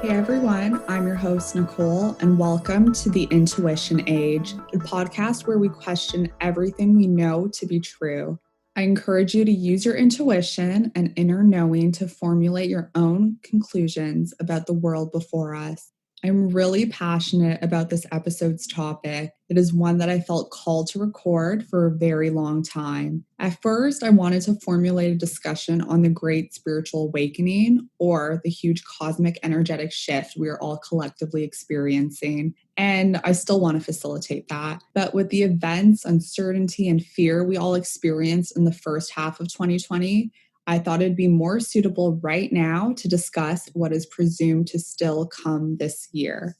Hey everyone, I'm your host Nicole, and welcome to the Intuition Age, a podcast where we question everything we know to be true. I encourage you to use your intuition and inner knowing to formulate your own conclusions about the world before us. I'm really passionate about this episode's topic. It is one that I felt called to record for a very long time. At first, I wanted to formulate a discussion on the great spiritual awakening or the huge cosmic energetic shift we are all collectively experiencing. And I still want to facilitate that. But with the events, uncertainty, and fear we all experienced in the first half of 2020, I thought it'd be more suitable right now to discuss what is presumed to still come this year.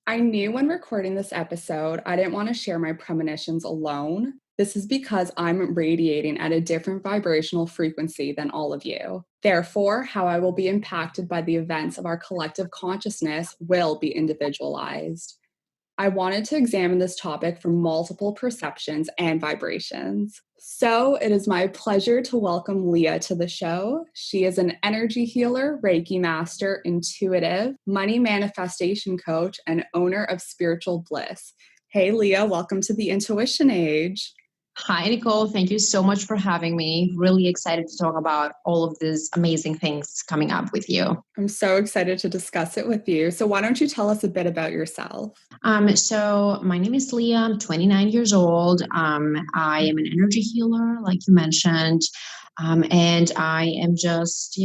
I knew when recording this episode, I didn't want to share my premonitions alone. This is because I'm radiating at a different vibrational frequency than all of you. Therefore, how I will be impacted by the events of our collective consciousness will be individualized. I wanted to examine this topic from multiple perceptions and vibrations. So it is my pleasure to welcome Leah to the show. She is an energy healer, Reiki master, intuitive, money manifestation coach, and owner of Spiritual Bliss. Hey, Leah, welcome to the Intuition Age. Hi, Nicole. Thank you so much for having me. Really excited to talk about all of these amazing things coming up with you. I'm so excited to discuss it with you. So why don't you tell us a bit about yourself? So my name is Leah. I'm 29 years old. I am an energy healer, like you mentioned. And I am just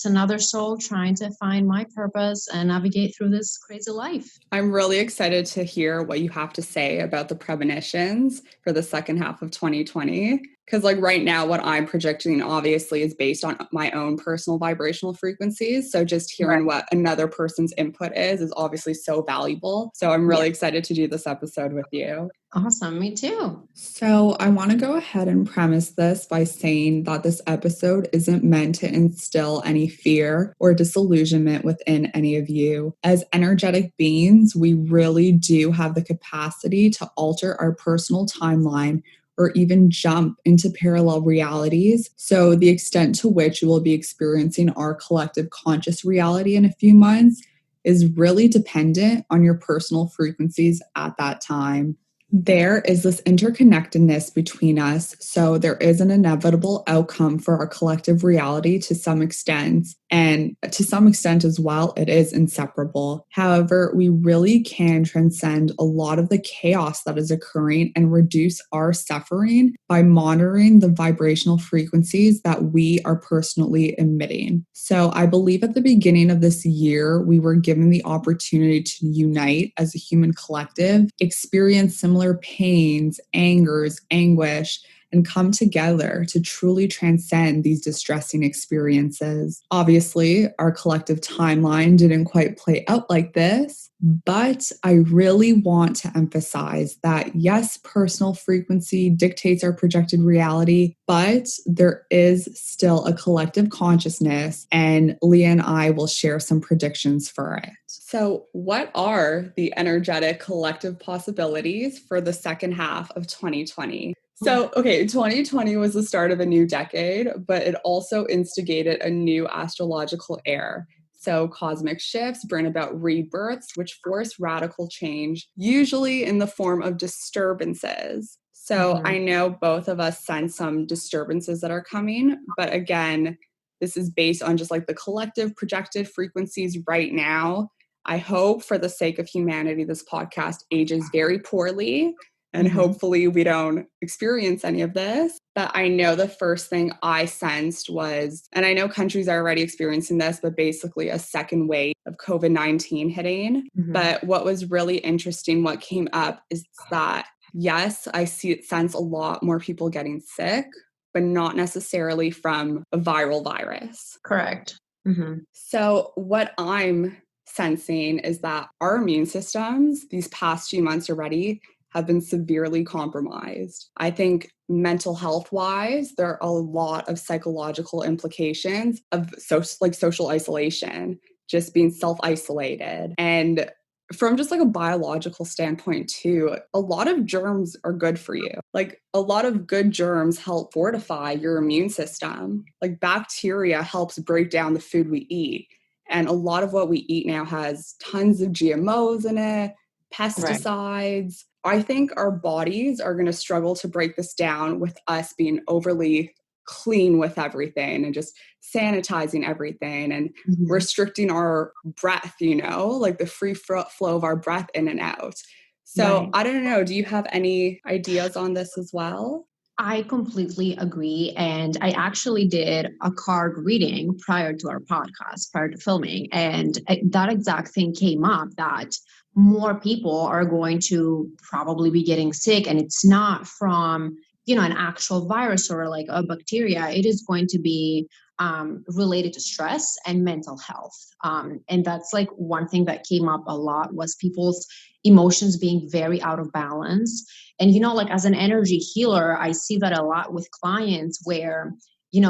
another soul trying to find my purpose and navigate through this crazy life. I'm really excited to hear what you have to say about the premonitions for the second half of 2020. Because right now, what I'm projecting obviously is based on my own personal vibrational frequencies. So just hearing what another person's input is obviously so valuable. So I'm really excited to do this episode with you. Awesome. Me too. So I want to go ahead and premise this by saying that this episode isn't meant to instill any fear or disillusionment within any of you. As energetic beings, we really do have the capacity to alter our personal timeline or even jump into parallel realities. So the extent to which you will be experiencing our collective conscious reality in a few months is really dependent on your personal frequencies at that time. There is this interconnectedness between us, so there is an inevitable outcome for our collective reality to some extent, and to some extent as well, it is inseparable. However, we really can transcend a lot of the chaos that is occurring and reduce our suffering by monitoring the vibrational frequencies that we are personally emitting. So I believe at the beginning of this year, we were given the opportunity to unite as a human collective, experience similar pains, angers, anguish, and come together to truly transcend these distressing experiences. Obviously, our collective timeline didn't quite play out like this, but I really want to emphasize that yes, personal frequency dictates our projected reality, but there is still a collective consciousness, and Leah and I will share some predictions for it. So, what are the energetic collective possibilities for the second half of 2020? So, 2020 was the start of a new decade, but it also instigated a new astrological era. So cosmic shifts bring about rebirths, which force radical change, usually in the form of disturbances. So I know both of us sense some disturbances that are coming, but again, this is based on just the collective projected frequencies right now. I hope for the sake of humanity, this podcast ages very poorly. And hopefully we don't experience any of this. But I know the first thing I sensed was, and I know countries are already experiencing this, but basically a second wave of COVID-19 hitting. But what was really interesting, what came up is that, yes, I sense a lot more people getting sick, but not necessarily from a viral virus. Correct. So what I'm sensing is that our immune systems these past few months already have been severely compromised. I think mental health wise, there are a lot of psychological implications of social isolation, just being self-isolated. And from just a biological standpoint too, a lot of germs are good for you. A lot of good germs help fortify your immune system. Bacteria helps break down the food we eat. And a lot of what we eat now has tons of GMOs in it, Right. pesticides. I think our bodies are going to struggle to break this down with us being overly clean with everything and just sanitizing everything and Mhm. restricting our breath, like the free flow of our breath in and out. So Right. I don't know. Do you have any ideas on this as well? I completely agree. And I actually did a card reading prior to our podcast, prior to filming. And that exact thing came up that more people are going to probably be getting sick. And it's not from, an actual virus or like a bacteria. It is going to be related to stress and mental health. And that's like one thing that came up a lot was people's emotions being very out of balance. And, like as an energy healer, I see that a lot with clients where,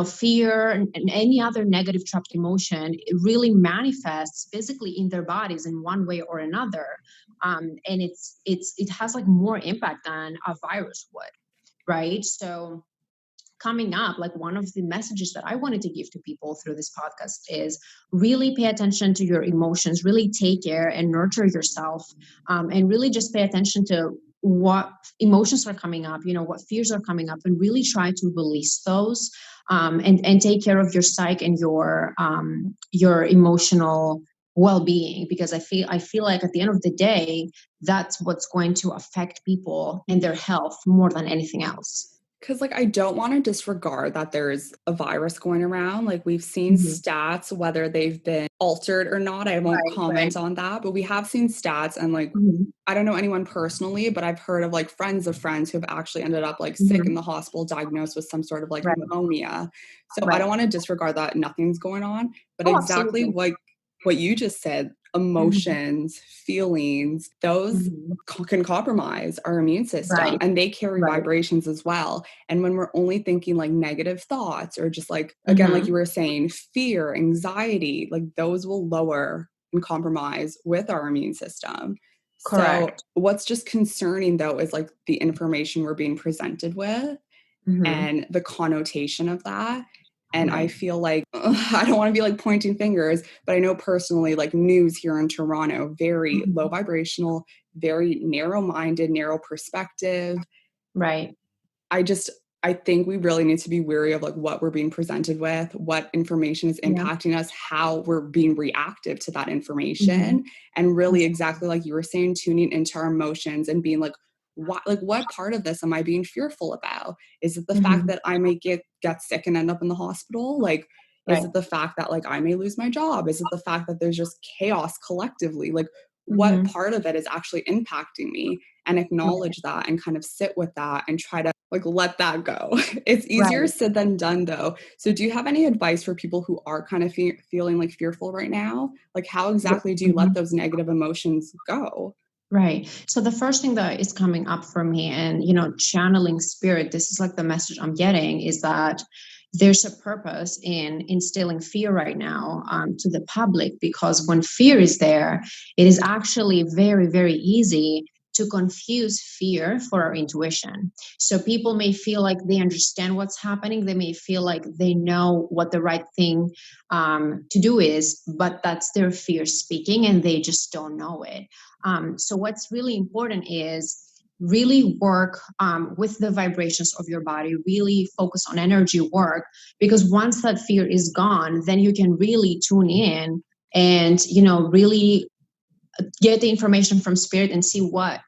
fear and any other negative trapped emotion, it really manifests physically in their bodies in one way or another. And it has like more impact than a virus would. Right. So coming up, like one of the messages that I wanted to give to people through this podcast is really pay attention to your emotions, really take care and nurture yourself, and really just pay attention to what emotions are coming up, what fears are coming up, and really try to release those, and take care of your psyche and your emotional well-being, because I feel like at the end of the day, that's what's going to affect people and their health more than anything else. Because, I don't want to disregard that there's a virus going around. We've seen Mhm. stats, whether they've been altered or not. I won't Right, right. comment on that, but we have seen stats. And, Mhm. I don't know anyone personally, but I've heard of, friends of friends who've actually ended up, sick in Mhm. the hospital, diagnosed with some sort of, Right, pneumonia. So I don't right. want to disregard that nothing's going on, but Oh, exactly absolutely. what you just said, Mhm. emotions, feelings, those Mhm. can compromise our immune system Right, and they carry right. vibrations as well. And when we're only thinking negative thoughts or just again, like you Mhm. were saying, fear, anxiety, those will lower and compromise with our immune system. So Correct. what's just concerning though is the information we're being presented with Mhm. and the connotation of that. And I Right. feel I don't want to be pointing fingers, but I know personally, news here in Toronto, very low Mhm. vibrational, very narrow minded, narrow perspective. Right. I just, I think we really need to be wary of what we're being presented with, what information is Yeah. impacting us, how we're being reactive to that Mhm. information, and really Absolutely. exactly like you were saying, tuning into our emotions and being what part of this am I being fearful about? Is it the fact Mhm. that I may get sick and end up in the hospital? Is Right. it the fact that I may lose my job? Is it the fact that there's just chaos collectively? What Mhm. part of it is actually impacting me? And Right. acknowledge that and kind of sit with that and try to let that go. It's easier Right. said than done though. So do you have any advice for people who are kind of feeling fearful right now? How Yeah. exactly do you let Mhm. those negative emotions go? Right. So the first thing that is coming up for me and, channeling spirit, this is like the message I'm getting is that there's a purpose in instilling fear right now, to the public, because when fear is there, it is actually very, very easy to confuse fear for our intuition. So people may feel like they understand what's happening. They may feel like they know what the right thing, to do is, but that's their fear speaking and they just don't know it. So what's really important is really work, with the vibrations of your body, really focus on energy work, because once that fear is gone, then you can really tune in and, really get the information from spirit and see what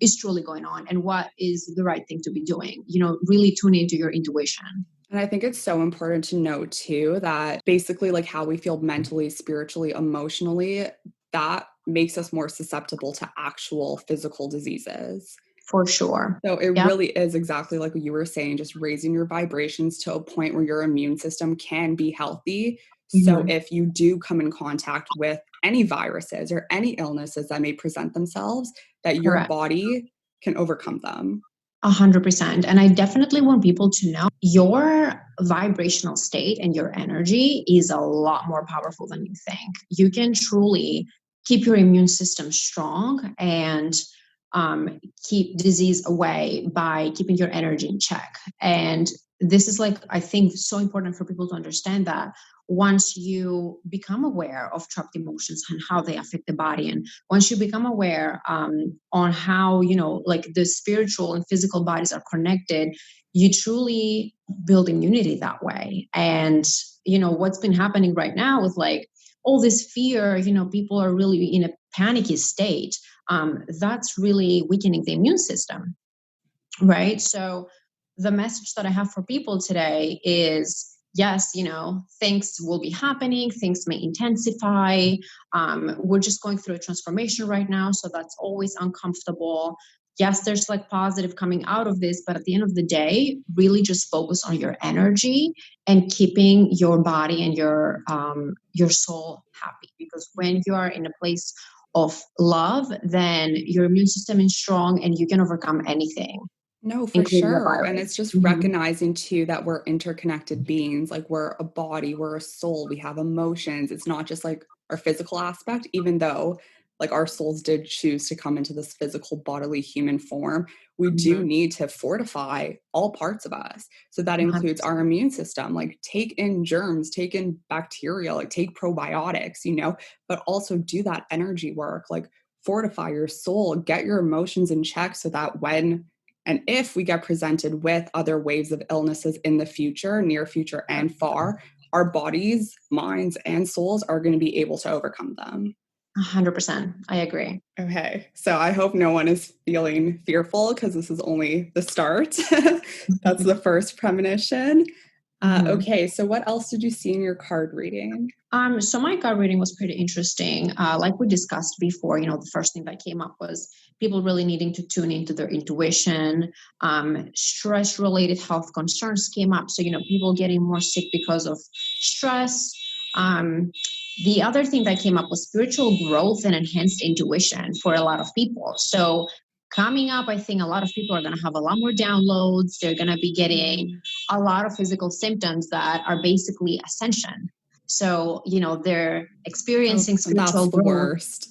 is truly going on and what is the right thing to be doing, really tune into your intuition. And I think it's so important to know too that basically how we feel mentally, spiritually, emotionally, that makes us more susceptible to actual physical diseases. For sure. So it Yep. really is exactly like what you were saying, just raising your vibrations to a point where your immune system can be healthy. So Mhm. if you do come in contact with any viruses or any illnesses that may present themselves, that your Correct. body can overcome them. 100%. And I definitely want people to know your vibrational state and your energy is a lot more powerful than you think. You can truly keep your immune system strong and, keep disease away by keeping your energy in check. And this is like, I think, so important for people to understand that once you become aware of trapped emotions and how they affect the body, and once you become aware on how, like the spiritual and physical bodies are connected, you truly build immunity that way. And what's been happening right now with like all this fear, people are really in a panicky state. That's really weakening the immune system, right? So the message that I have for people today is, yes, things will be happening, things may intensify. We're just going through a transformation right now, so that's always uncomfortable. Yes, there's like positive coming out of this, but at the end of the day, really just focus on your energy and keeping your body and your soul happy. Because when you are in a place of love, then your immune system is strong and you can overcome anything, No, for including the sure. And it's virus. just recognizing too that we're interconnected beings. Like we're a body, we're a soul, we have emotions. It's not just like our physical aspect, even though like our souls did choose to come into this physical bodily human form. We do Mhm. need to fortify all parts of us. So that includes our 100%. immune system, like take in germs, take in bacteria, like take probiotics, but also do that energy work, like fortify your soul, get your emotions in check so that when and if we get presented with other waves of illnesses in the future, near future and far, our bodies, minds, and souls are going to be able to overcome them. 100%. I agree. Okay, so I hope no one is feeling fearful because this is only the start. That's the first premonition. Mhm. Okay, so what else did you see in your card reading? So my gut reading was pretty interesting. Like we discussed before, the first thing that came up was people really needing to tune into their intuition. Stress-related health concerns came up. So, people getting more sick because of stress. The other thing that came up was spiritual growth and enhanced intuition for a lot of people. So coming up, I think a lot of people are going to have a lot more downloads. They're going to be getting a lot of physical symptoms that are basically ascension. So, they're Oh, experiencing that's spiritual the growth. worst.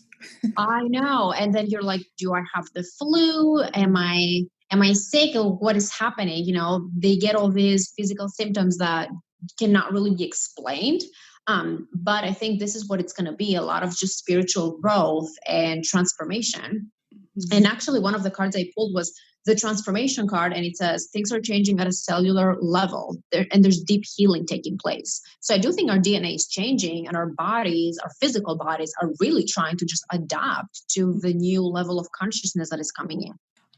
I know. And then you're like, do I have the flu? Am I sick? Or what is happening? They get all these physical symptoms that cannot really be explained. But I think this is what it's going to be, a lot of just spiritual growth and transformation. And actually, one of the cards I pulled was the transformation card, and it says things are changing at a cellular level, and there's deep healing taking place. So I do think our DNA is changing, and our bodies, our physical bodies, are really trying to just adapt to the new level of consciousness that is coming in.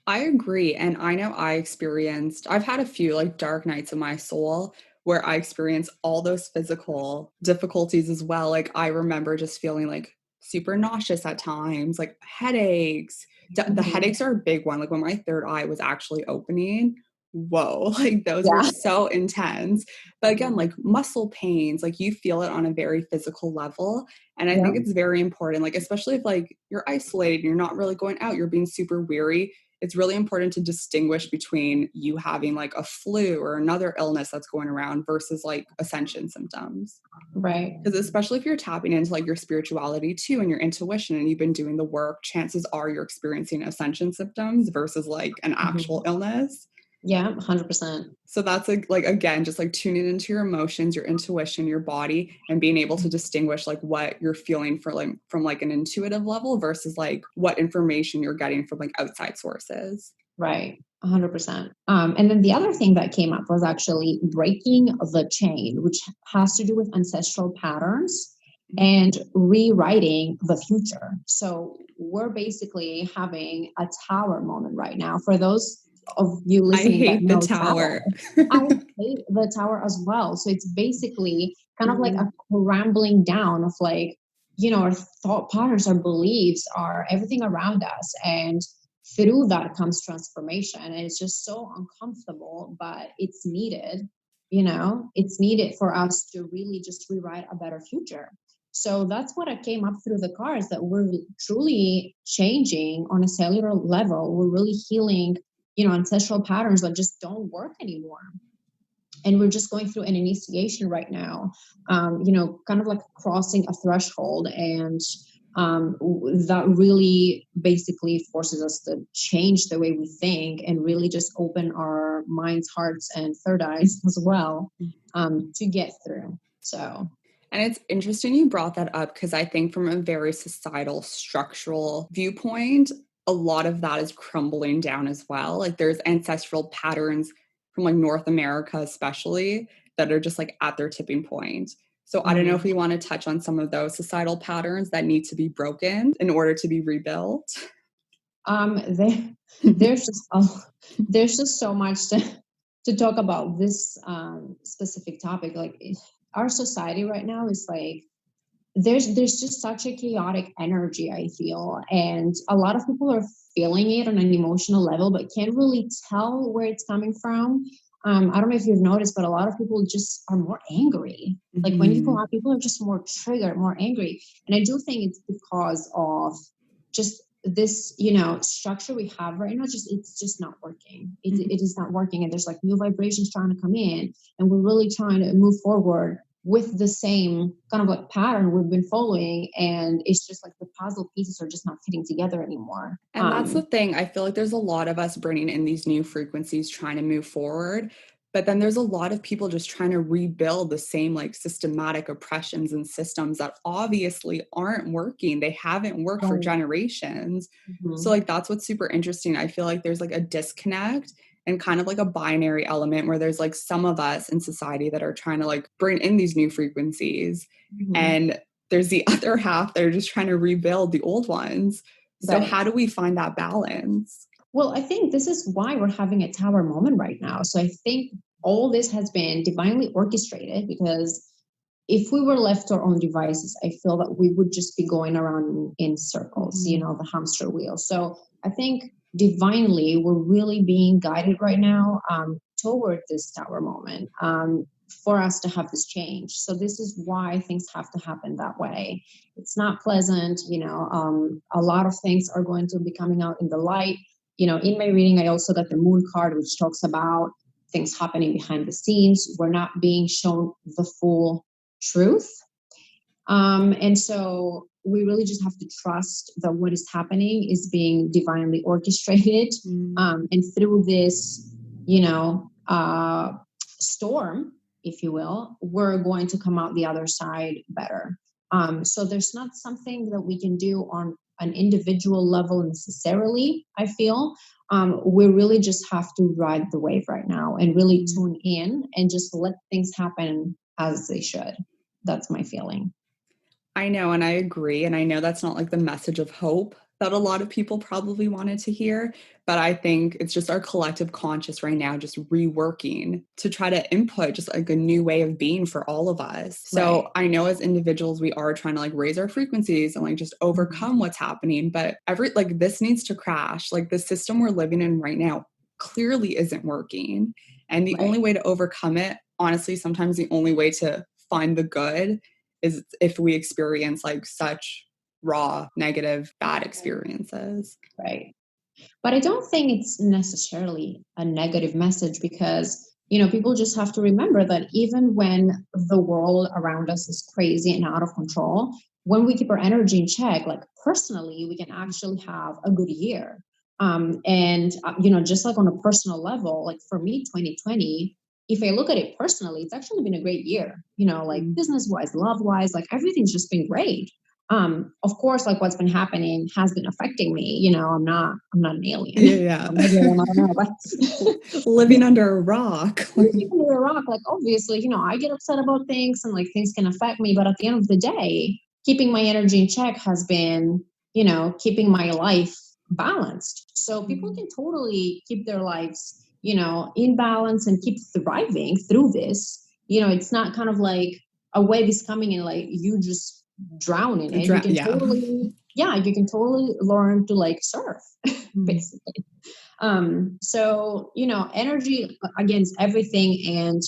I agree. And I know I've had a few like dark nights in my soul where I experienced all those physical difficulties as well. Like I remember just feeling like super nauseous at times, like headaches. The Mhm. headaches are a big one. Like when my third eye was actually opening, whoa, like those were Yeah. so intense. But again, like muscle pains, like you feel it on a very physical level. And I Yeah. think it's very important, like, especially if like you're isolated, you're not really going out, you're being super weary, it's really important to distinguish between you having like a flu or another illness that's going around versus like ascension symptoms. Right. Because especially if you're tapping into like your spirituality too and your intuition and you've been doing the work, chances are you're experiencing ascension symptoms versus like an actual Mhm. illness. Yeah, 100%. So that's like again, just like tuning into your emotions, your intuition, your body, and being able to distinguish like what you're feeling for like from like an intuitive level versus like what information you're getting from like outside sources. Right. 100%. And then the other thing that came up was actually breaking the chain, which has to do with ancestral patterns and rewriting the future. So we're basically having a tower moment right now. For those of you I listening that hate the know tower. travel, I hate the tower as well. So it's basically kind of like a Mhm. crumbling down of like, our thought patterns, our beliefs, our everything around us. And through that comes transformation, and it's just so uncomfortable, but it's needed. It's needed for us to really just rewrite a better future. So that's what I came up through the cards, that we're truly changing on a cellular level. We're really healing ancestral patterns that just don't work anymore, and we're just going through an initiation right now, kind of like crossing a threshold. And that really basically forces us to change the way we think and really just open our minds, hearts, and third eyes as well, to get through. So. And it's interesting you brought that up because I think from a very societal, structural viewpoint, a lot of that is crumbling down as well. Like there's ancestral patterns from like North America, especially, that are just like at their tipping point. So I don't know if Mm. we want to touch on some of those societal patterns that need to be broken in order to be rebuilt. There, there's just there's just so much to talk about this specific topic. Like our society right now is like there's just such a chaotic energy, I feel, and a lot of people are feeling it on an emotional level, but can't really tell where it's coming from. I don't know if you've noticed, but a lot of people just are more angry. Like when you go Mhm. out, people are just more triggered, more angry, and I do think it's because of just this, structure we have right now. Just it's just not working. It is not working, and there's like new vibrations trying to come in, and we're really trying to move forward with the same kind of like pattern we've been following, and it's just like the puzzle pieces are just not fitting together anymore. And that's the thing. I feel like there's a lot of us bringing in these new frequencies trying to move forward. But then there's a lot of people just trying to rebuild the same like systematic oppressions and systems that obviously aren't working. They haven't worked for Right. generations. So, Mhm. like, that's what's super interesting. I feel like there's like a disconnect and kind of like a binary element where there's like some of us in society that are trying to like bring in these new frequencies. Mhm. And there's the other half that are just trying to rebuild the old ones. So Right. how do we find that balance? Well, I think this is why we're having a tower moment right now. So I think all this has been divinely orchestrated, because if we were left to our own devices, I feel that we would just be going around in circles, Mhm. the hamster wheel. So I think divinely, we're really being guided right now toward this tower moment, for us to have this change. So this is why things have to happen that way. It's not pleasant, a lot of things are going to be coming out in the light. In my reading, I also got the moon card, which talks about things happening behind the scenes. We're not being shown the full truth. And so we really just have to trust that what is happening is being divinely orchestrated. Mm. And through this, you know, uh, storm, if you will, we're going to come out the other side better. So there's not something that we can do on an individual level necessarily, I feel. We really just have to ride the wave right now and really Mm. tune in and just let things happen as they should. That's my feeling. I know, and I agree. And I know that's not like the message of hope that a lot of people probably wanted to hear, but I think it's just our collective conscious right now, just reworking to try to input just like a new way of being for all of us. Right. So I know as individuals, we are trying to like raise our frequencies and like just Mhm. overcome what's happening, but like this needs to crash. Like the system we're living in right now clearly isn't working. And the Right. only way to overcome it, honestly, sometimes the only way to find the good is if we experience like such raw, negative, bad experiences. Right. But I don't think it's necessarily a negative message, because, people just have to remember that even when the world around us is crazy and out of control, when we keep our energy in check, like personally, we can actually have a good year. And just like on a personal level, like for me, 2020, if I look at it personally, it's actually been a great year, like Mm. business wise, love wise, like everything's just been great. Of course, like what's been happening has been affecting me. I'm not an Yeah, alien. yeah. Or maybe I am, I don't know, but Living under a rock. living under a rock, like obviously, I get upset about things and like things can affect me. But at the end of the day, keeping my energy in check has been, keeping my life balanced. So people Mm. can totally keep their lives, in balance and keep thriving through this. It's not kind of like a wave is coming and like you just drown in it. You can Yeah. totally, yeah, you can totally learn to like surf, Mm. basically. So, energy against everything. And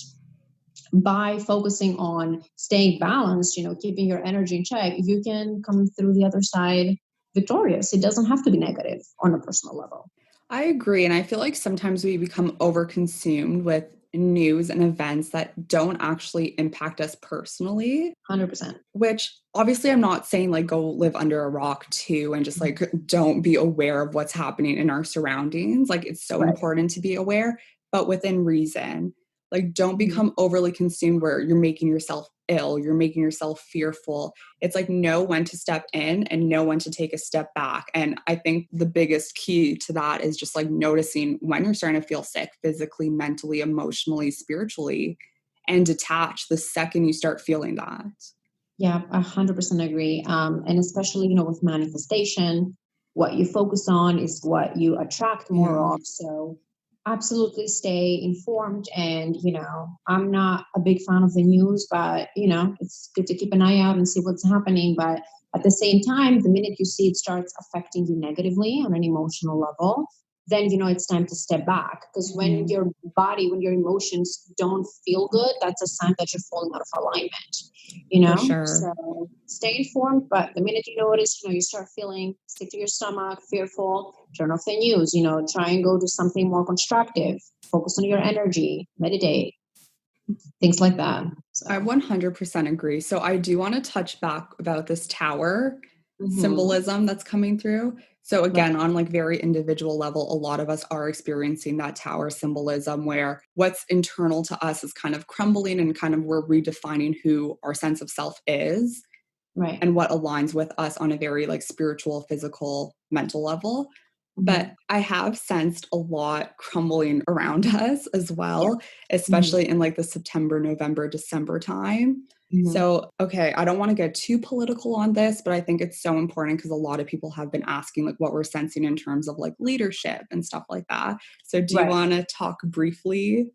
by focusing on staying balanced, keeping your energy in check, you can come through the other side victorious. It doesn't have to be negative on a personal level. I agree. And I feel like sometimes we become overconsumed with news and events that don't actually impact us personally. 100%. Which obviously I'm not saying like go live under a rock too and just like don't be aware of what's happening in our surroundings. Like it's so Right. important to be aware, but within reason. Like, don't Mhm. become overly consumed where you're making yourself ill, you're making yourself fearful. It's like know when to step in and know when to take a step back. And I think the biggest key to that is just like noticing when you're starting to feel sick physically, mentally, emotionally, spiritually, and detach the second you start feeling that. Yeah, 100% agree. And especially, with manifestation, what you focus on is what you attract more Yeah, of. So absolutely stay informed. And, I'm not a big fan of the news, but, it's good to keep an eye out and see what's happening. But at the same time, the minute you see it starts affecting you negatively on an emotional level, then it's time to step back, because mhm, when your emotions don't feel good, that's a sign that you're falling out of alignment. for sure. So stay informed, but the minute you notice, you start feeling sick to your stomach, fearful, turn off the news, try and go do something more constructive, focus on your energy, meditate, things like that. I So 100% agree. So I do want to touch back about this tower mhm. symbolism that's coming through. So again, Right. on like very individual level, a lot of us are experiencing that tower symbolism where what's internal to us is kind of crumbling and kind of we're redefining who our sense of self is Right. and what aligns with us on a very like spiritual, physical, mental level. But Mhm. I have sensed a lot crumbling around us as Yeah. well, Mhm. especially in like the September, November, December time. Mhm. So, okay, I don't want to get too political on this, but I think it's so important because a lot of people have been asking like what we're sensing in terms of like leadership and stuff like that. So, do you Right. want to talk briefly?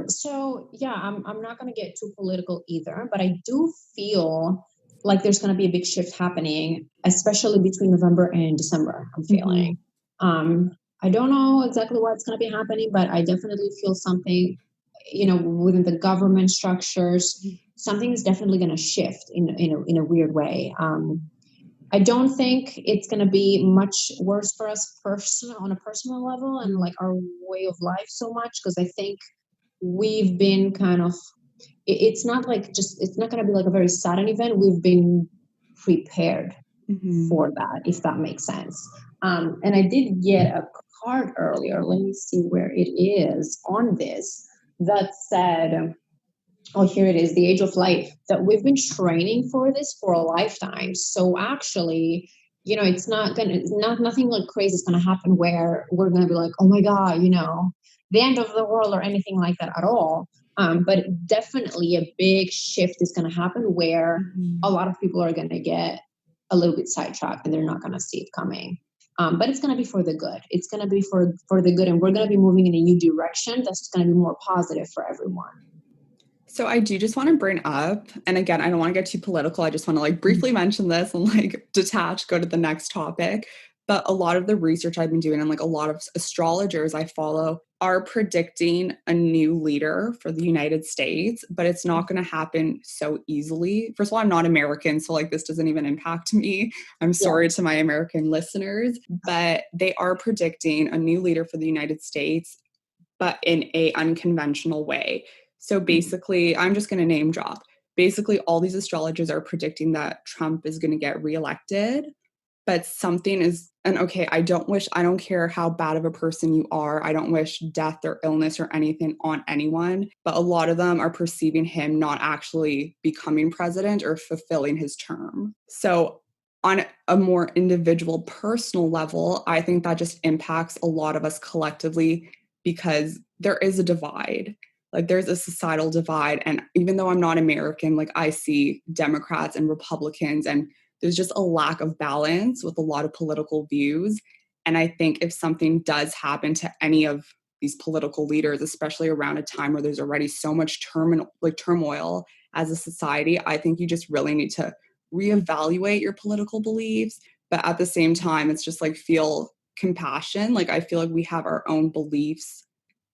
So yeah, I'm not gonna get too political either, but I do feel like there's gonna be a big shift happening, especially between November and December, I'm feeling. Hmm. Um, I don't know exactly what's gonna be happening, but I definitely feel something, within the government structures, something is definitely gonna shift in a weird way. I don't think it's going to be much worse for us on a personal level and like our way of life so much, because I think we've been kind of it's not like just it's not going to be like a very sudden event. We've been prepared Hmm. for that, if that makes sense. And I did get a card earlier, let me see where it is on this, that said, oh, here it is, the age of life, that we've been training for this for a lifetime. So actually, nothing like crazy is gonna happen where we're gonna be like, oh my God, the end of the world or anything like that at all. But definitely a big shift is gonna happen where a Hmm. lot of people are gonna get a little bit sidetracked and they're not gonna see it coming. But it's going to be for the good. It's going to be for the good, and we're going to be moving in a new direction that's going to be more positive for everyone. So I do just want to bring up, and again, I don't want to get too political. I just want to like briefly mention this and like detach, go to the next topic. But a lot of the research I've been doing and like a lot of astrologers I follow are predicting a new leader for the United States, but it's not going to happen so easily. First of all, I'm not American, so like this doesn't even impact me. I'm Yeah. sorry to my American listeners, but they are predicting a new leader for the United States but in a unconventional way. So Mhm. basically, I'm just going to name drop. Basically, all these astrologers are predicting that Trump is going to get reelected, but something is, and okay, I don't care how bad of a person you are. I don't wish death or illness or anything on anyone, but a lot of them are perceiving him not actually becoming president or fulfilling his term. So on a more individual personal level, I think that just impacts a lot of us collectively because there is a divide. Like there's a societal divide. And even though I'm not American, like I see Democrats and Republicans, and there's just a lack of balance with a lot of political views. And I think if something does happen to any of these political leaders, especially around a time where there's already so much turmoil as a society, I think you just really need to reevaluate your political beliefs. But at the same time, it's just like feel compassion. Like I feel like we have our own beliefs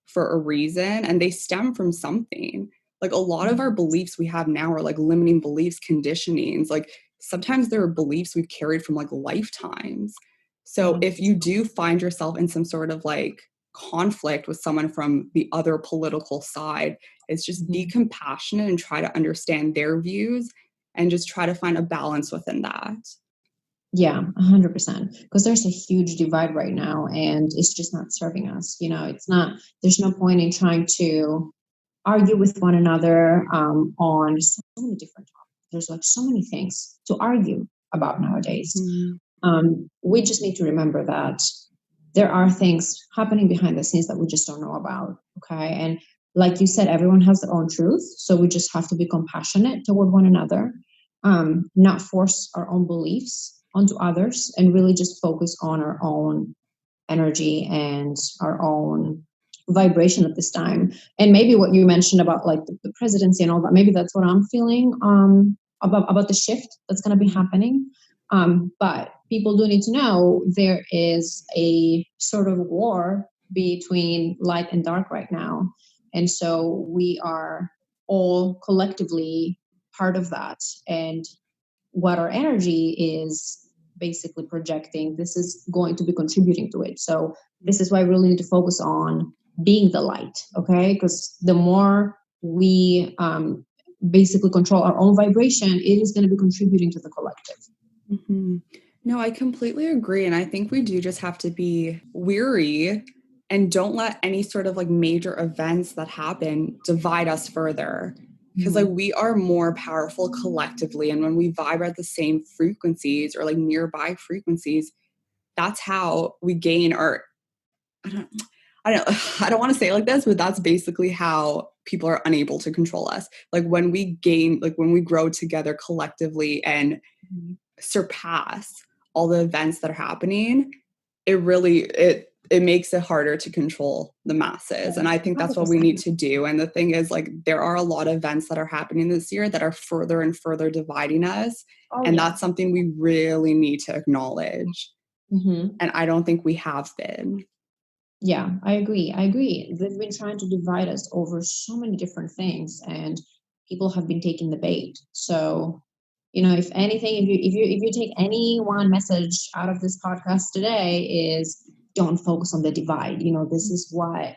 for a reason and they stem from something. Like a lot of our beliefs we have now are like limiting beliefs, conditionings. Like sometimes there are beliefs we've carried from like lifetimes. So if you 100%. do find yourself in some sort of like conflict with someone from the other political side, it's just be Mhm. compassionate and try to understand their views and just try to find a balance within that. Yeah, 100%. Because there's a huge divide right now, and it's just not serving us. It's not. There's no point in trying to argue with one another on so many different topics. There's like so many things to argue about nowadays. Mm-hmm. We just need to remember that there are things happening behind the scenes that we just don't know about. Okay. And like you said, everyone has their own truth. So we just have to be compassionate toward one another, not force our own beliefs onto others, and really just focus on our own energy and our own vibration at this time. And maybe what you mentioned about like the presidency and all that, maybe that's what I'm feeling about the shift that's going to be happening. But people do need to know there is a sort of war between light and dark right now. And so we are all collectively part of that. And what our energy is basically projecting, this is going to be contributing to it. So this is why we really need to focus on being the light, okay? Because the more we basically control our own vibration, it is going to be contributing to the collective. Mm-hmm. No, I completely agree. And I think we do just have to be weary and don't let any sort of like major events that happen divide us further. Because like we are more powerful collectively. And when we vibrate the same frequencies or like nearby frequencies, that's how we gain our, I don't, I don't want to say it like this, but that's basically how people are unable to control us. Like when we gain, like when we grow together collectively and surpass all the events that are happening, it makes it harder to control the masses. And I think that's what we need to do. And the thing is, like, there are a lot of events that are happening this year that are further and further dividing us. And that's something we really need to acknowledge. And I don't think we have been. Yeah, I agree. I agree. They've been trying to divide us over so many different things, and people have been taking the bait. So, if anything, if you take any one message out of this podcast today, is don't focus on the divide. This is what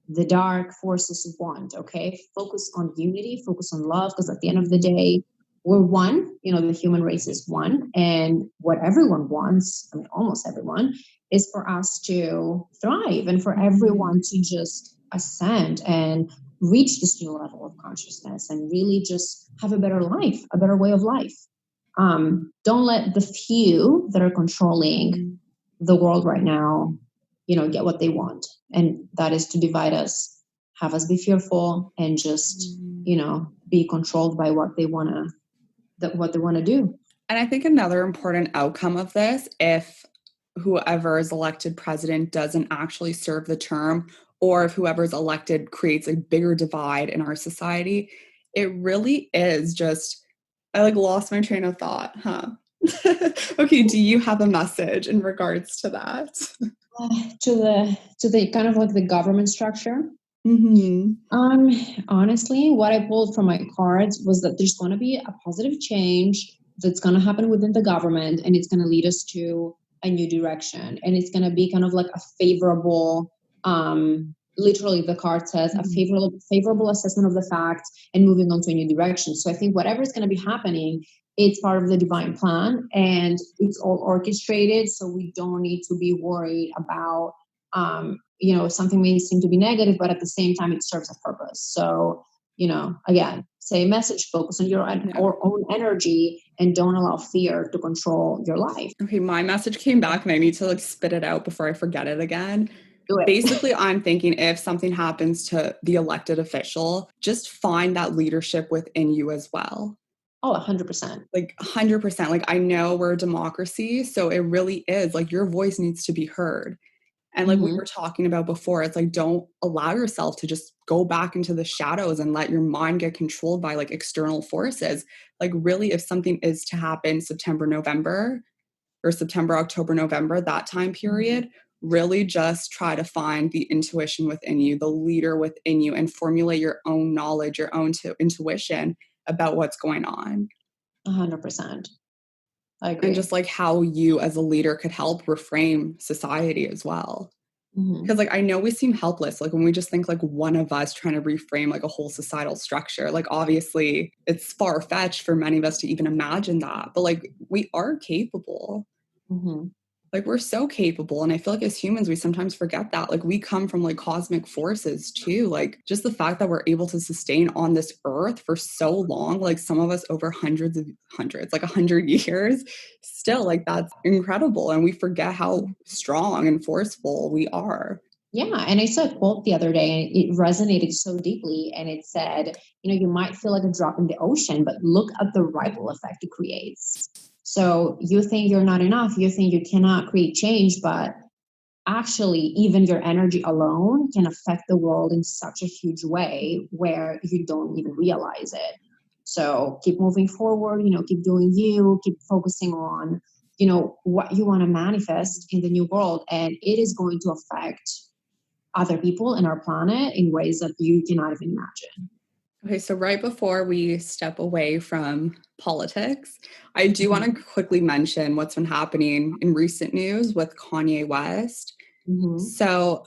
the dark forces want. Okay, focus on unity, focus on love, because at the end of the day, we're one. The human race is one, and what everyone wants, I mean, almost everyone, is for us to thrive and for everyone to just ascend and reach this new level of consciousness and really just have a better life, a better way of life. Don't let the few that are controlling the world right now, get what they want. And that is to divide us, have us be fearful, and just, be controlled by what they want to do. And I think another important outcome of this, if whoever is elected president doesn't actually serve the term, or if whoever is elected creates a bigger divide in our society, it really is just, I like lost my train of thought, huh? Okay, do you have a message in regards to that? To the kind of like the government structure. Honestly, what I pulled from my cards was that there's going to be a positive change that's going to happen within the government, and it's going to lead us to a new direction, and it's going to be kind of like a favorable, literally the card says a favorable assessment of the facts and moving on to a new direction. So I think whatever is going to be happening, it's part of the divine plan, and it's all orchestrated, so we don't need to be worried about something may seem to be negative, but at the same time it serves a purpose. So again, say a message, focus on your own energy, and don't allow fear to control your life. Okay, my message came back and I need to like spit it out before I forget it again. Basically, I'm thinking if something happens to the elected official, just find that leadership within you as well. Oh, 100%. Like 100%. Like I know we're a democracy, so it really is like your voice needs to be heard. And like we were talking about before, it's like don't allow yourself to just go back into the shadows and let your mind get controlled by like external forces. Like really, if something is to happen September, November, or September, October, November, that time period, really just try to find the intuition within you, the leader within you, and formulate your own knowledge, your own intuition about what's going on. 100%. I agree. And just like how you as a leader could help reframe society as well. Because like I know we seem helpless, like when we just think like one of us trying to reframe like a whole societal structure, like obviously it's far-fetched for many of us to even imagine that, but like we are capable. Like we're so capable. And I feel like as humans, we sometimes forget that. Like we come from like cosmic forces too. Like just the fact that we're able to sustain on this earth for so long, like some of us over hundreds, like 100 years, still like that's incredible. And we forget how strong and forceful we are. Yeah, and I saw a quote the other day and it resonated so deeply. And it said, you might feel like a drop in the ocean, but look at the ripple effect it creates. So you think you're not enough, you think you cannot create change, but actually, even your energy alone can affect the world in such a huge way where you don't even realize it. So keep moving forward, keep doing you, keep focusing on, what you want to manifest in the new world. And it is going to affect other people in our planet in ways that you cannot even imagine. Okay, so right before we step away from politics, I do want Mhm. to quickly mention what's been happening in recent news with Kanye West. Mhm. So,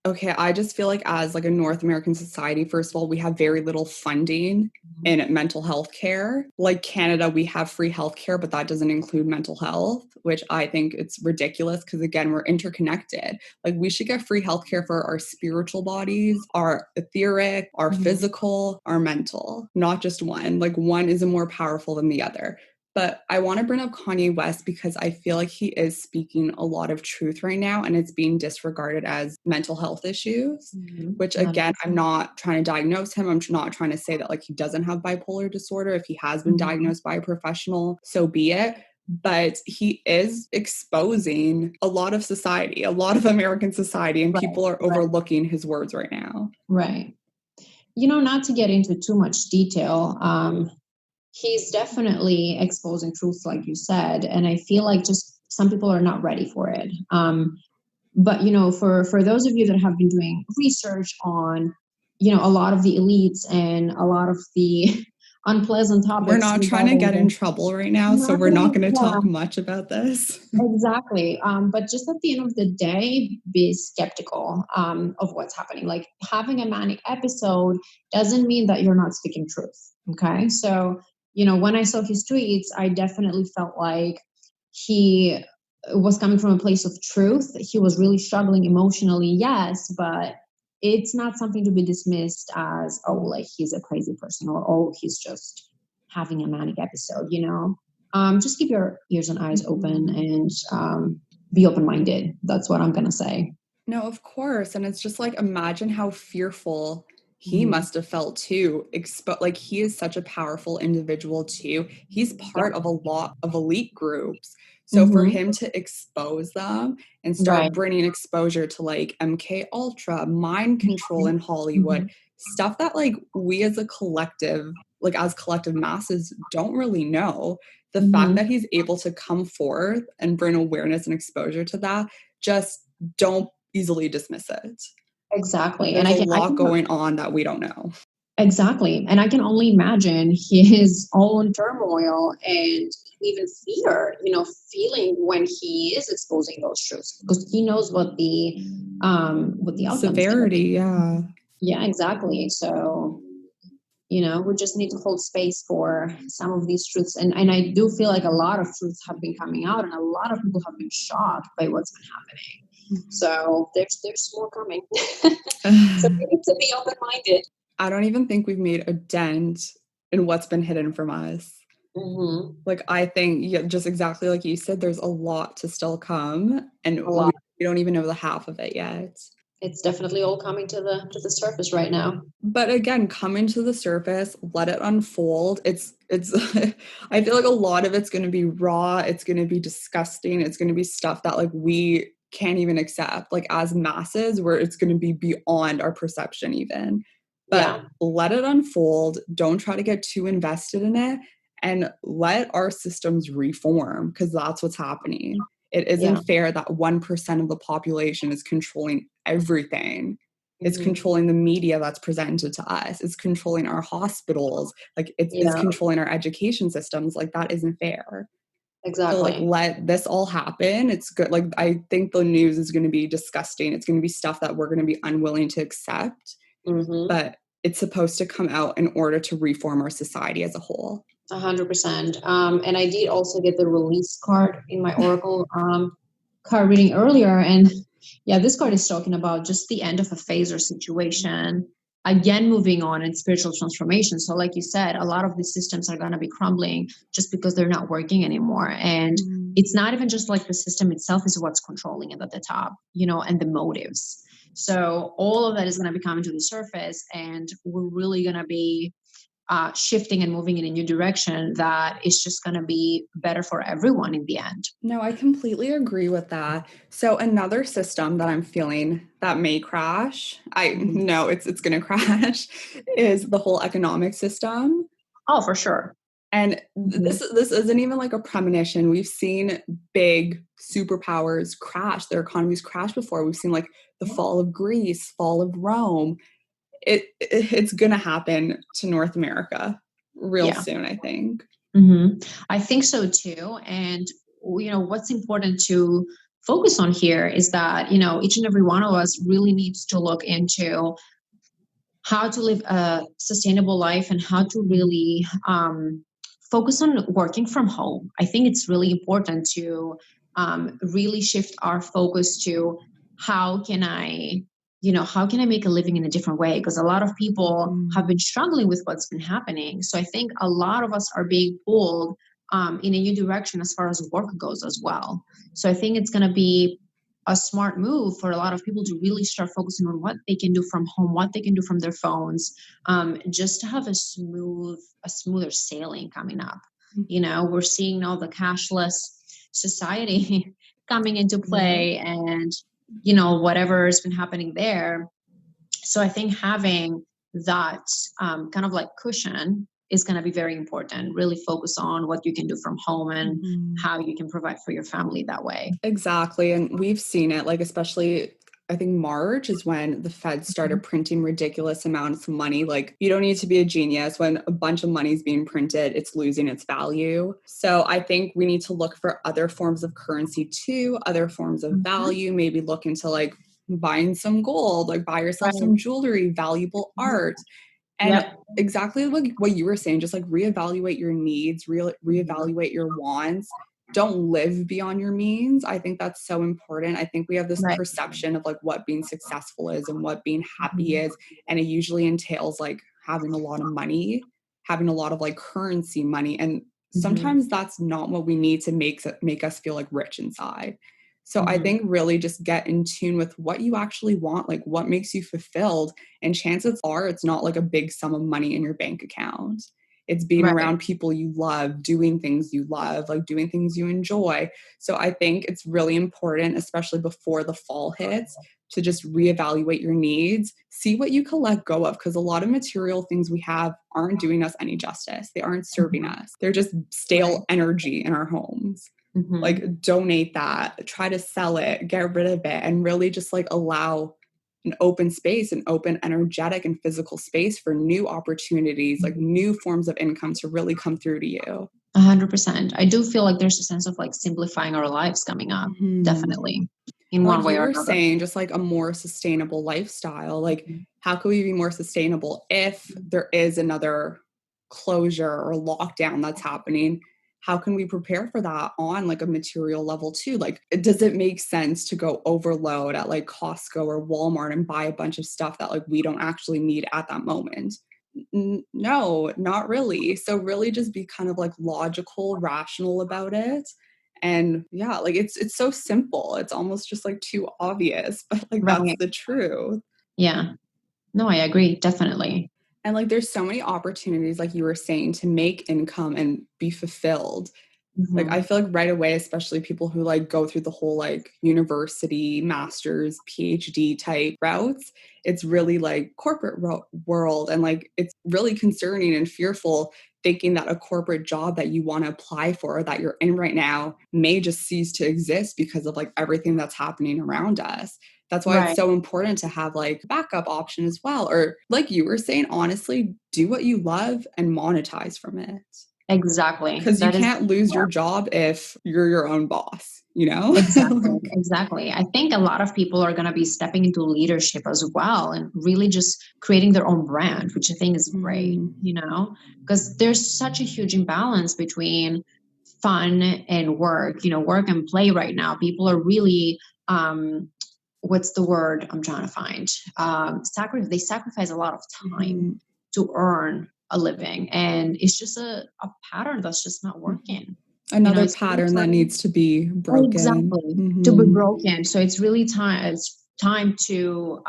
okay, I just feel like as like a North American society, first of all, we have very little funding Mhm. in mental health care. Like Canada, we have free health care, but that doesn't include mental health, which I think it's ridiculous because again, we're interconnected. Like we should get free health care for our spiritual bodies, our etheric, our Mhm. physical, our mental, not just one. Like one is more powerful than the other. But I want to bring up Kanye West because I feel like he is speaking a lot of truth right now and it's being disregarded as mental health issues, Mhm. which again, I'm 100%. not trying to diagnose him. I'm not trying to say that like he doesn't have bipolar disorder. If he has been Mhm. diagnosed by a professional, so be it. But he is exposing a lot of society, a lot of American society, and Right, people are right, overlooking his words right now. right. Not to get into too much detail, he's definitely exposing truths, like you said, and I feel like just some people are not ready for it. But for those of you that have been doing research on, a lot of the elites and a lot of the unpleasant We're topics not trying to regarding get in trouble right now, so not we're not really, going to yeah, talk much about this. exactly. But just at the end of the day, be skeptical of what's happening. Like having a manic episode doesn't mean that you're not speaking truth. Okay. So, when I saw his tweets, I definitely felt like he was coming from a place of truth. He was really struggling emotionally, yes, but it's not something to be dismissed as, oh, like he's a crazy person or, oh, he's just having a manic episode, just keep your ears and eyes open and be open minded. That's what I'm going to say. No, of course. And it's just like, imagine how fearful he Mhm. must have felt too. Like, he is such a powerful individual too. He's Yeah. part of a lot of elite groups. So for Hmm. him to expose them and Right. start bringing exposure to like MK Ultra, mind control in Hollywood, Hmm. stuff that like we as a collective, like as collective masses, don't really know. The fact Hmm. that he's able to come forth and bring awareness and exposure to that, just don't easily dismiss it. Exactly. And There's I a can, I lot can going on that we don't know. exactly. And I can only imagine his own turmoil and even fear, feeling when he is exposing those truths because he knows what the outcome is going to be. Severity, yeah. Yeah, exactly. So we just need to hold space for some of these truths. And I do feel like a lot of truths have been coming out and a lot of people have been shocked by what's been happening. So there's more coming. So we need to be open-minded. I don't even think we've made a dent in what's been hidden from us. Mm-hmm. Like, I think, yeah, just exactly like you said, there's a lot to still come, and A we lot. don't even know the half of it yet. It's definitely all coming to the surface right now. But again, coming to the surface, let it unfold. It's I feel like a lot of it's going to be raw, it's going to be disgusting, it's going to be stuff that like we can't even accept like as masses, where it's going to be beyond our perception even. But Yeah. let it unfold, don't try to get too invested in it, and let our systems reform, because that's what's happening. It isn't Yeah. fair that 1% of the population is controlling everything. It's Hmm. controlling the media that's presented to us. It's controlling our hospitals. Like it's Yeah. controlling our education systems. Like that isn't fair. So like Exactly. let this all happen. It's good. Like I think the news is going to be disgusting. It's going to be stuff that we're going to be unwilling to accept, Mm-hmm. but it's supposed to come out in order to reform our society as a whole. 100%. And I did also get the release card in my Oracle card reading earlier, and yeah, this card is talking about just the end of a phase or situation, again moving on in spiritual transformation. So like you said, a lot of these systems are going to be crumbling just because they're not working anymore. And Mm. it's not even just like the system itself is what's controlling it at the top, and the motives. So all of that is going to be coming to the surface, and we're really going to be shifting and moving in a new direction that is just going to be better for everyone in the end. No, I completely agree with that. So another system that I'm feeling that may crash, I Mhm. know it's going to crash, is the whole economic system. Oh, for sure. And Mhm. this isn't even like a premonition. We've seen big superpowers crash, their economies crash before. We've seen like the fall of Greece, fall of Rome. It's going to happen to North America real Yeah. soon, I think. I think so too. And, what's important to focus on here is that, each and every one of us really needs to look into how to live a sustainable life and how to really focus on working from home. I think it's really important to really shift our focus to how can I, how can I make a living in a different way? Because a lot of people have been struggling with what's been happening. So I think a lot of us are being pulled in a new direction as far as work goes as well. So I think it's going to be a smart move for a lot of people to really start focusing on what they can do from home, what they can do from their phones, just to have a smoother sailing coming up. We're seeing now the cashless society coming into Yeah. play, and whatever has been happening there. So I think having that kind of like cushion is going to be very important. Really focus on what you can do from home and Mhm. how you can provide for your family that way. Exactly. And we've seen it, like, especially, I think March is when the Fed started printing ridiculous amounts of money. Like, you don't need to be a genius. When a bunch of money is being printed, it's losing its value. So I think we need to look for other forms of currency too, other forms of Mhm. value, maybe look into like buying some gold, like buy yourself some Right. jewelry, valuable art. And Yep. exactly like what you were saying, just like reevaluate your needs, reevaluate your wants. Don't live beyond your means. I think that's so important. I think we have this Right. perception of like what being successful is and what being happy Mhm. is. And it usually entails like having a lot of money, having a lot of like currency money. And Mhm. sometimes that's not what we need to make us feel like rich inside. So I Mhm. think really just get in tune with what you actually want, like what makes you fulfilled. And chances are it's not like a big sum of money in your bank account. It's being Right. around people you love, doing things you love, like doing things you enjoy. So I think it's really important, especially before the fall hits, to just reevaluate your needs, see what you can let go of, because a lot of material things we have aren't doing us any justice. They aren't serving Mhm. us. They're just Right. stale energy in our homes. Mhm. Like, donate that, try to sell it, get rid of it, and really just like allow an open space, an open energetic and physical space for new opportunities, like new forms of income to really come through to you. 100%. I do feel like there's a sense of like simplifying our lives coming up, Mhm. definitely, in one Like way you or were another. saying, just like a more sustainable lifestyle. Like, Mhm. how can we be more sustainable if there is another closure or lockdown that's happening? How can we prepare for that on like a material level too? Like, does it make sense to go overload at like Costco or Walmart and buy a bunch of stuff that like we don't actually need at that moment? No, not really. So really just be kind of like logical, rational about it. And yeah, like it's so simple. It's almost just like too obvious, but like that's Right. the truth. Yeah. No, I agree, definitely. And like there's so many opportunities, like you were saying, to make income and be fulfilled. Like I Mhm. feel like right away, especially people who like go through the whole like university, master's, PhD type routes, it's really like corporate world. And like it's really concerning and fearful thinking that a corporate job that you want to apply for or that you're in right now may just cease to exist because of like everything that's happening around us. That's why it's Right. so important to have like backup option as well. Or like you were saying, honestly, do what you love and monetize from it, Exactly. because you That is, can't lose yeah. your job if you're your own boss, you know? Exactly, exactly. I think a lot of people are going to be stepping into leadership as well and really just creating their own brand, which I think is great, Mhm. because there's such a huge imbalance between fun and work, work and play right now. People are really, what's the word I'm trying to find? They sacrifice a lot of time Mhm. to earn a living. And it's just a pattern that's just not Mhm. working. Another It's really pattern that time. needs to be broken. Exactly. To be Mhm. broken. So it's really time to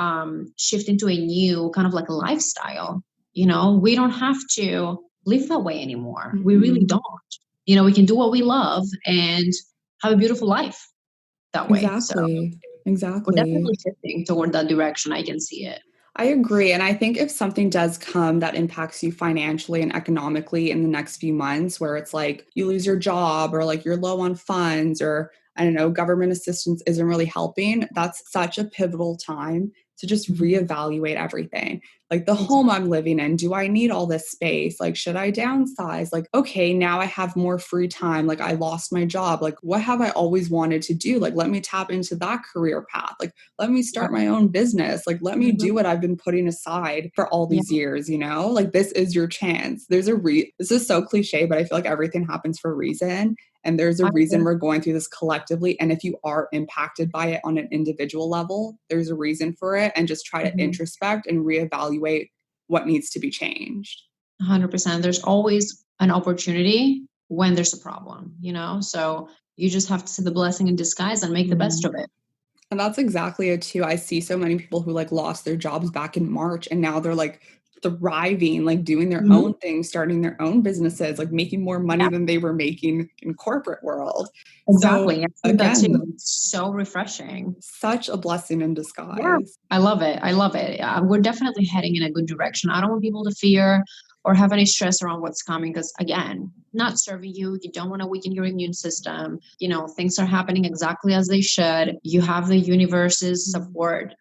shift into a new kind of like a lifestyle. We don't have to live that way anymore. We really Mhm. don't. We can do what we love and have a beautiful life that way. So Exactly. we're definitely Exactly. shifting toward that direction. I can see it. I agree. And I think if something does come that impacts you financially and economically in the next few months, where it's like you lose your job or like you're low on funds or I don't know, government assistance isn't really helping, that's such a pivotal time to just Mhm. reevaluate everything. Like the home Exactly. I'm living in, do I need all this space? Like, should I downsize? Like, okay, now I have more free time. Like, I lost my job. Like, what have I always wanted to do? Like, let me tap into that career path. Like, let me start Right. my own business. Like, let me do Mhm. what I've been putting aside for all Yeah, these years, like this is your chance. This is so cliche, but I feel like everything happens for a reason. And there's a I reason agree. we're going through this collectively. And if you are impacted by it on an individual level, there's a reason for it. And just try to Mhm. introspect and reevaluate what needs to be changed. 100%. There's always an opportunity when there's a problem. So you just have to see the blessing in disguise and make the best Mhm. of it. And that's exactly it too. I see so many people who like lost their jobs back in March and now they're like thriving, like doing their Mhm. own thing, starting their own businesses, like making more money Yeah, than they were making in corporate world. So exactly. I've seen that too. again, It's so refreshing. such a blessing in Yeah, disguise. I love it. I love it. We're definitely heading in a good direction. I don't want people to fear or have any stress around what's coming because, again, not serving you. You don't want to weaken your immune system. Things are happening exactly as they should. You have the universe's Mm. support.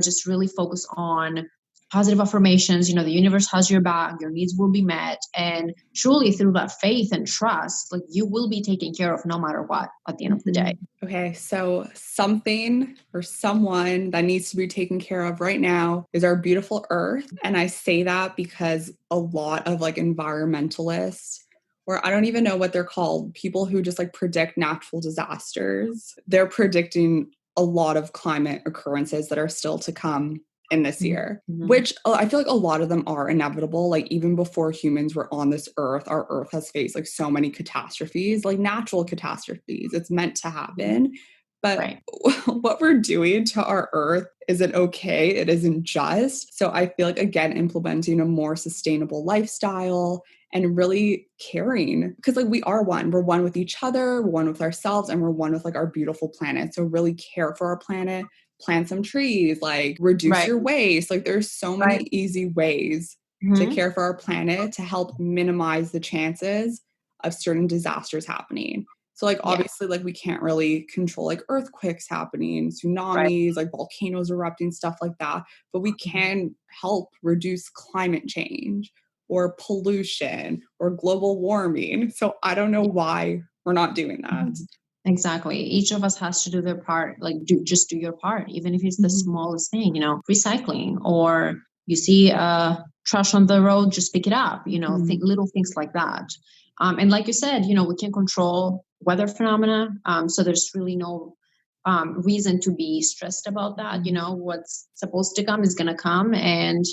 Just really focus on positive affirmations. The universe has your back, your needs will be met. And truly, through that faith and trust, like you will be taken care of no matter what at the end of the day. Mhm. Okay, so something or someone that needs to be taken care of right now is our beautiful earth. And I say that because a lot of like environmentalists, or I don't even know what they're called, people who just like predict natural disasters, they're predicting a lot of climate occurrences that are still to come in this year, Mhm. which I feel like a lot of them are inevitable. Like even before humans were on this earth, our earth has faced like so many catastrophes, like natural catastrophes. It's meant to happen. But Right. what we're doing to our earth isn't okay. It isn't just. So I feel like, again, implementing a more sustainable lifestyle and really caring because like we are one. We're one with each other, we're one with ourselves, and we're one with like our beautiful planet. So really care for our planet, plant some trees, like reduce Right. your waste. Like there's so Right. many easy ways to Mhm. care for our planet to help minimize the chances of certain disasters happening. So like Yeah. obviously like we can't really control like earthquakes happening, Right. tsunamis, like volcanoes erupting, stuff like that, but we Mhm. can help reduce climate change or pollution or global warming. So I don't know Yeah. why we're not doing that. Mhm. Exactly. Each of us has to do their part. Like, do your part, even if it's the Mhm. smallest thing. Recycling, or you see trash on the road, just pick it up. Mhm. Little things like that. And like you said, we can control weather phenomena. So there's really no reason to be stressed about that. Mhm. What's supposed to come is going to come, and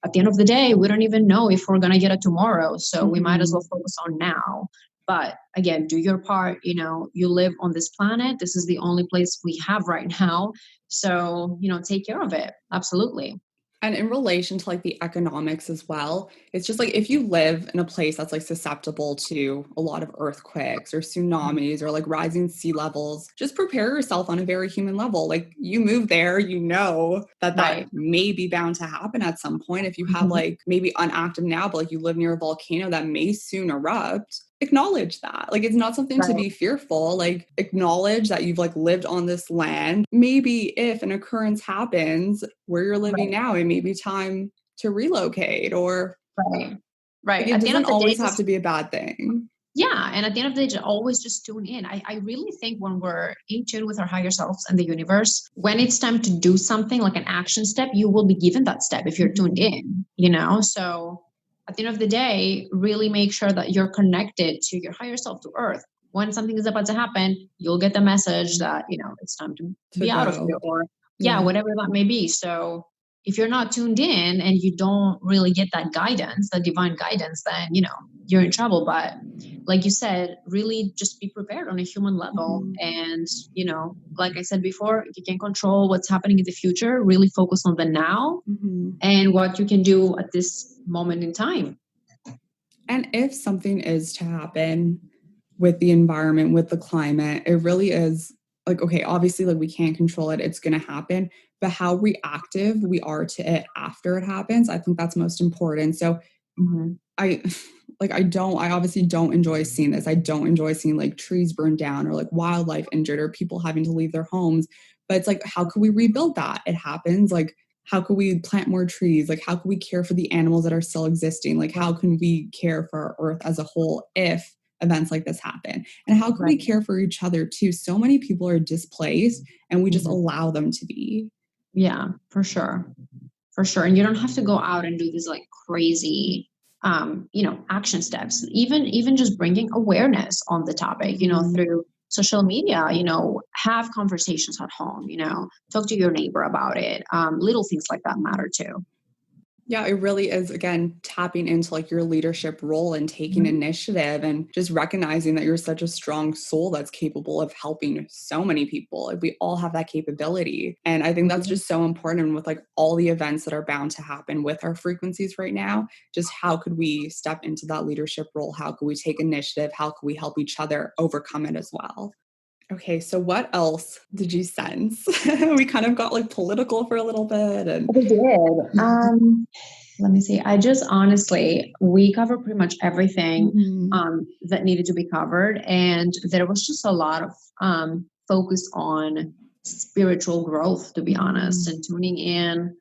at the end of the day, we don't even know if we're going to get it tomorrow. So we might as well Mhm. focus on now. But again, do your part. You live on this planet. This is the only place we have right now. So, take care of it. Absolutely. And in relation to like the economics as well, it's just like if you live in a place that's like susceptible to a lot of earthquakes or tsunamis or like rising sea levels, just prepare yourself on a very human level. Like you move there, you know that that Right. may be bound to happen at some point. If you have Mhm. like maybe unactive now, but like you live near a volcano that may soon erupt, acknowledge that. Like it's not something to Right. be fearful. Like acknowledge that you've like lived on this land. Maybe if an occurrence happens where you're living Right. now, it may be time to relocate or Right. like Right. it At the end doesn't of the day, always have just to be a bad thing. yeah. And at the end of the day, just always just tune in. I really think when we're in tune with our higher selves and the universe, when it's time to do something like an action step, you will be given that step if you're tuned Mhm. in. So at the end of the day, really make sure that you're connected to your higher self, to earth. When something is about to happen, you'll get the message that, it's time to To be out of here, go. or yeah, Yeah. whatever that may be. So if you're not tuned in and you don't really get that guidance, that divine guidance, then, you're in trouble. But like you said, really just be prepared on a human level. Mm-hmm. And, like I said before, if you can control what's happening in the future, really focus on the now Mm-hmm. and what you can do at this moment in time. And if something is to happen with the environment, with the climate, it really is like, okay, obviously, like we can't control it, it's going to happen, but how reactive we are to it after it happens, I think that's most important. So Mm-hmm. I I obviously don't enjoy seeing this. I don't enjoy seeing like trees burned down or like wildlife injured or people having to leave their homes. But it's like, how can we rebuild that? It happens. Like, how can we plant more trees? Like, how can we care for the animals that are still existing? Like, how can we care for our earth as a whole if events like this happen? And how can we Right. care for each other too? So many people are displaced and we just Mm-hmm. allow them to be. Yeah, for sure. For sure. And you don't have to go out and do these like crazy, action steps. Even just bringing awareness on the topic, Mm-hmm. through social media, have conversations at home, talk to your neighbor about it. Little things like that matter too. Yeah, it really is, again, tapping into like your leadership role and taking Mhm. initiative and just recognizing that you're such a strong soul that's capable of helping so many people. Like, we all have that capability. And I think that's Mhm. just so important with like all the events that are bound to happen with our frequencies right now. Just how could we step into that leadership role? How could we take initiative? How could we help each other overcome it as well? Okay, so what else did you sense? We kind of got like political for a little bit and We did. Let me see. I just honestly, we covered pretty much everything Mhm. that needed to be covered. And there was just a lot of focus on spiritual growth, to be honest, Mhm. and tuning in,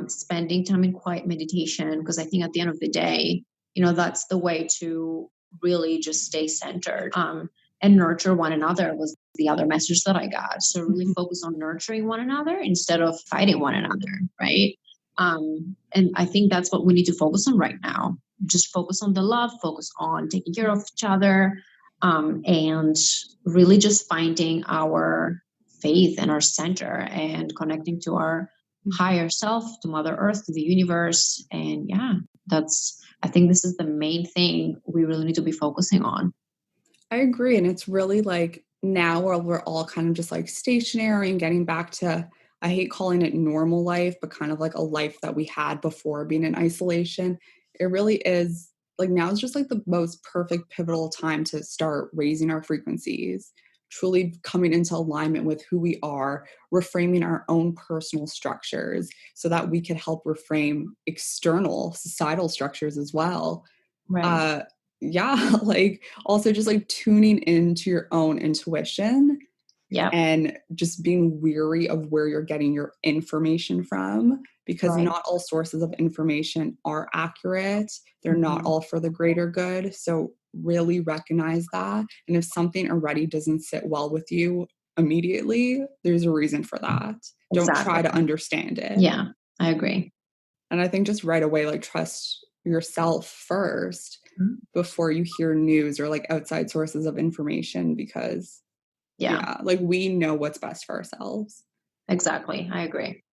spending time in quiet meditation. Because I think at the end of the day, that's the way to really just stay centered, and nurture one another was the other message that I got. So really Mhm. focus on nurturing one another instead of fighting one another, right? And I think that's what we need to focus on right now. Just focus on the love, focus on taking care of each other, and really just finding our faith and our center and connecting to our Mhm. higher self, to Mother Earth, to the universe. And yeah, I think this is the main thing we really need to be focusing on. I agree. And it's really like now where we're all kind of just like stationary and getting back to, I hate calling it normal life, but kind of like a life that we had before being in isolation. It really is like now is just like the most perfect pivotal time to start raising our frequencies, truly coming into alignment with who we are, reframing our own personal structures so that we could help reframe external societal structures as well. Right. uh yeah, like also just like tuning into your own intuition Yep. and just being weary of where you're getting your information from, because Right. not all sources of information are accurate. They're not Mhm. all for the greater good. So really recognize that. And if something already doesn't sit well with you immediately, there's a reason for that. Don't try Exactly. to understand it. Yeah, I agree. And I think just right away, like trust yourself first Mhm. before you hear news or like outside sources of information, because Yeah, yeah, like we know what's best for ourselves. exactly. I agree.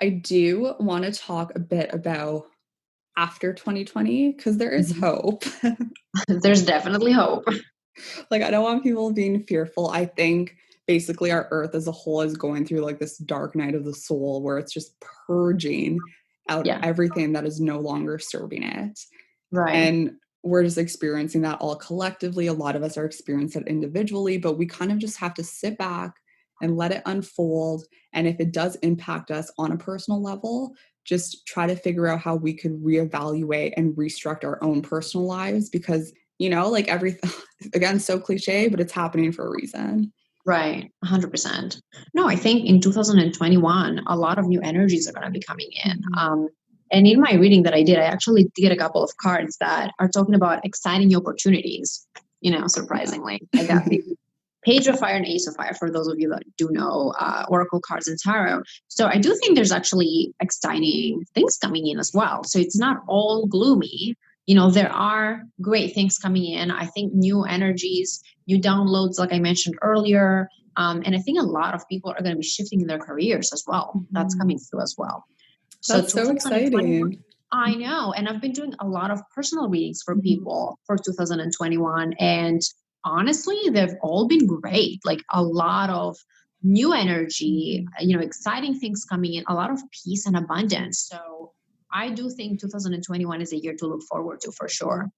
I do want to talk a bit about after 2020 because there is Mhm. hope. There's definitely hope. Like, I don't want people being fearful. I think basically our earth as a whole is going through like this dark night of the soul where it's just purging out Yeah, everything that is no longer serving it. right. And we're just experiencing that all collectively. A lot of us are experiencing it individually, but we kind of just have to sit back and let it unfold. And if it does impact us on a personal level, just try to figure out how we could reevaluate and restructure our own personal lives because, like everything, again, so cliche, but it's happening for a reason. Right. 100%. No, I think in 2021, a lot of new energies are going to be coming in. Mhm. And in my reading that I did, I actually did a couple of cards that are talking about exciting new opportunities, Yeah. surprisingly. I got Page of Fire and Ace of Fire, for those of you that do know Oracle cards and tarot. So I do think there's actually exciting things coming in as well. So it's not all gloomy. There are great things coming in. I think new energies, new downloads, like I mentioned earlier. And I think a lot of people are going to be shifting in their careers as well. That's coming through as well. So That's so 2021, exciting. I know. And I've been doing a lot of personal readings for people for 2021. And honestly, they've all been great. Like a lot of new energy, exciting things coming in, a lot of peace and abundance. So I do think 2021 is a year to look forward to for sure.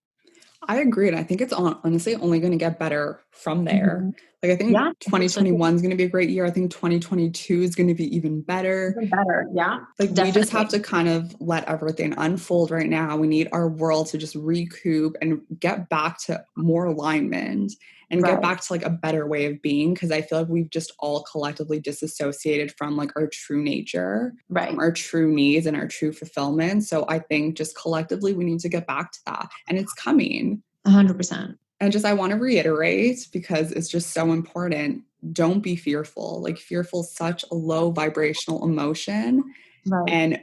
I agree. And I think it's honestly only going to get better from there. Like, I think Yeah, I think so 2021 is going to be a great year. I think 2022 is going to be even better. even better. Yeah, Like, we just have definitely. to kind of let everything unfold right now. We need our world to just recoup and get back to more alignment and get Right. back to like a better way of being. Cause I feel like we've just all collectively disassociated from like our true nature, Right. our true needs and our true fulfillment. So I think just collectively we need to get back to that. And it's coming. 100%. And just I want to reiterate because it's just so important. Don't be fearful. Like, fearful is such a low vibrational emotion. Right. And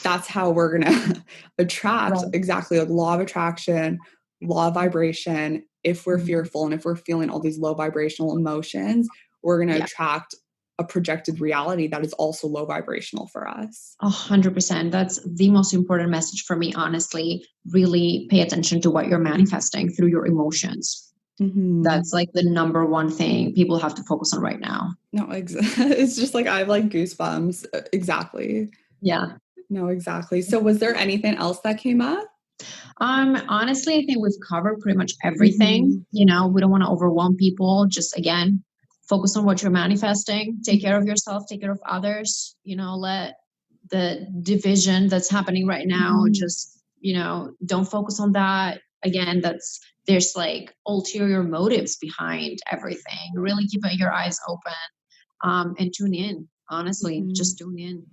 that's how we're going to attract Right. exactly like law of attraction, law of vibration. If we're fearful and if we're feeling all these low vibrational emotions, we're going to Yeah. attract a projected reality that is also low vibrational for us. 100%. That's the most important message for me, honestly. Really pay attention to what you're manifesting through your emotions. That's like the number one thing people have to focus on right now. No, it's just like I have like goosebumps. Exactly. Yeah. No, exactly. So was there anything else that came up? Honestly, I think we've covered pretty much everything. We don't want to overwhelm people. Just again, focus on what you're manifesting, take care of yourself, take care of others, let the division that's happening right now, just, don't focus on that. Again, there's like ulterior motives behind everything. Really keep your eyes open, and tune in. Honestly, just tune in.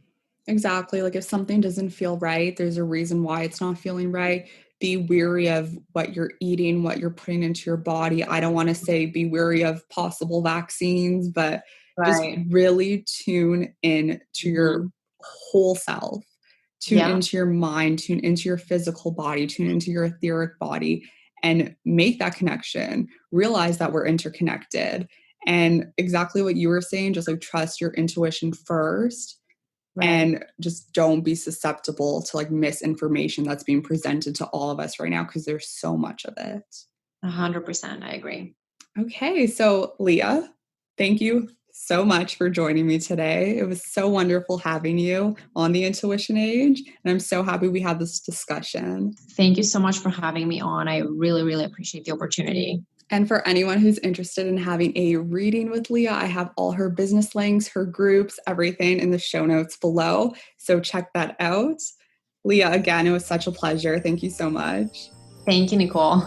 Exactly. Like, if something doesn't feel right, there's a reason why it's not feeling right. Be weary of what you're eating, what you're putting into your body. I don't want to say be weary of possible vaccines, but just Right. really tune in to your whole self, tune Yeah. into your mind, tune into your physical body, tune into your etheric body, and make that connection. Realize that we're interconnected. And exactly what you were saying, just like trust your intuition first. Right. And just don't be susceptible to like misinformation that's being presented to all of us right now, because there's so much of it. 100%. I agree. Okay, so Leah, thank you so much for joining me today. It was so wonderful having you on the Intuition Age, and I'm so happy we had this discussion. Thank you so much for having me on. I really, really appreciate the opportunity. And for anyone who's interested in having a reading with Leah, I have all her business links, her groups, everything in the show notes below. So check that out. Leah, again, it was such a pleasure. Thank you so much. Thank you, Nicole.